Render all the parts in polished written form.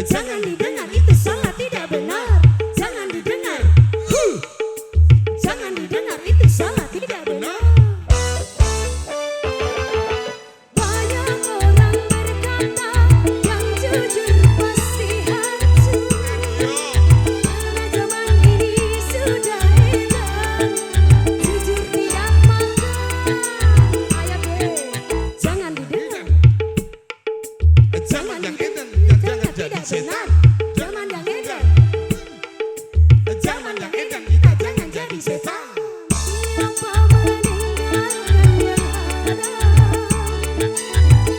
Jangan didengar, itu salah, tidak benar. Jangan didengar. Jangan didengar, itu salah, tidak benar. Banyak orang berkata yang jujur pasti hancur. Karena zaman ini sudah edan, jujur tidak makan. Ayat B. Jangan didengar. Jangan yang edan, jangan jadi setan. Zaman yang edan. Zaman yang edan, kita jangan jadi setan. Siapa meninggalkan yang ada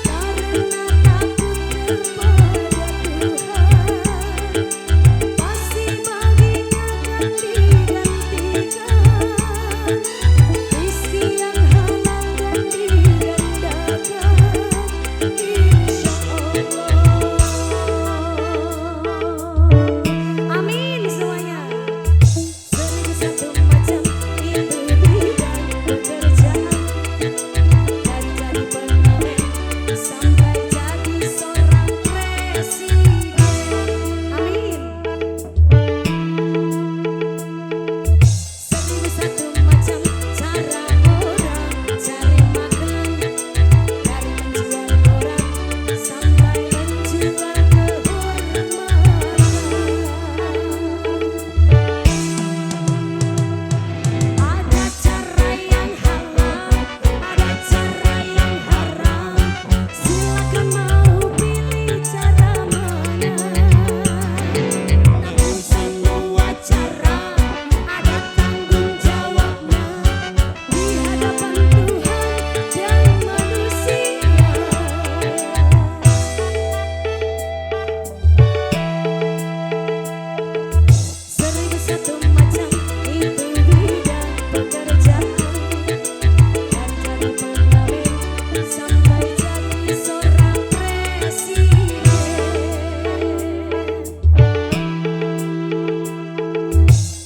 karena takut kepada Tuhan, pasti baginya akan digantikan rizki yang halal dan digandakan, insya Allah. Amin semuanya. Seribu satu macam itu bidang pekerjaan, dari jadi pegawai sampai jadi seorang presiden. Amin. Seribu satu macam cara orang cari makan, dari menjual koran sampai menjual kehormatan. Ada cara yang halal, ada cara yang haram. Silakan mau pilih cara mana. Namun semua cara ada tanggung jawabnya di hadapan Tuhan dan manusia. Seribu satu macam itu bidang pekerjaan, dari jadi pegawai sampai jadi seorang presiden.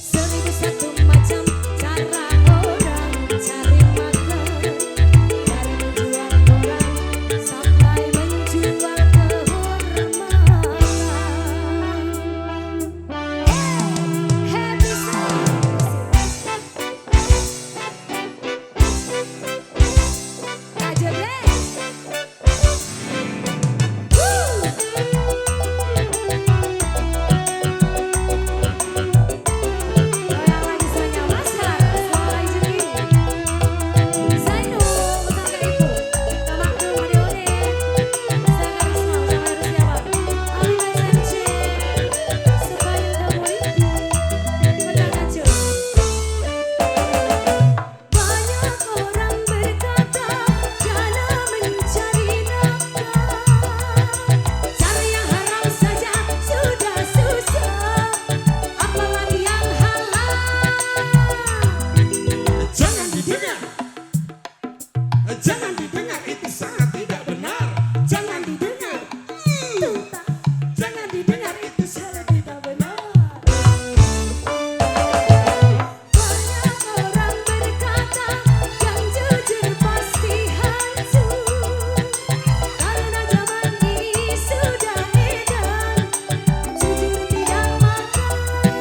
Seribu satu macam cara orang cari makan, dari menjual koran sampai menjual kehormatan. Happy Raja Black. Goyang lagi soalnya Mas Har, suara jadi Zainu, bersama Ibu Tamak dulu Deone, Saga Risma, bersama harus siapa? Alina Sence, supaya kamu itu benar aja. Banyak orang berkata dalam mencari nafkah, cari yang haram saja sudah susah, apalagi yang halal. Jangan didengar. Jangan didengar, itu sangat tidak benar. Jangan didengar. Jangan didengar, itu salah, tidak benar. Banyak orang berkata yang jujur pasti hancur, karena zaman ini sudah edan, jujur tidak makan.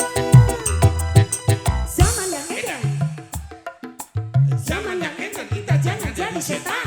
Zaman yang edan. Zaman yang edan, kita jangan jadi setan.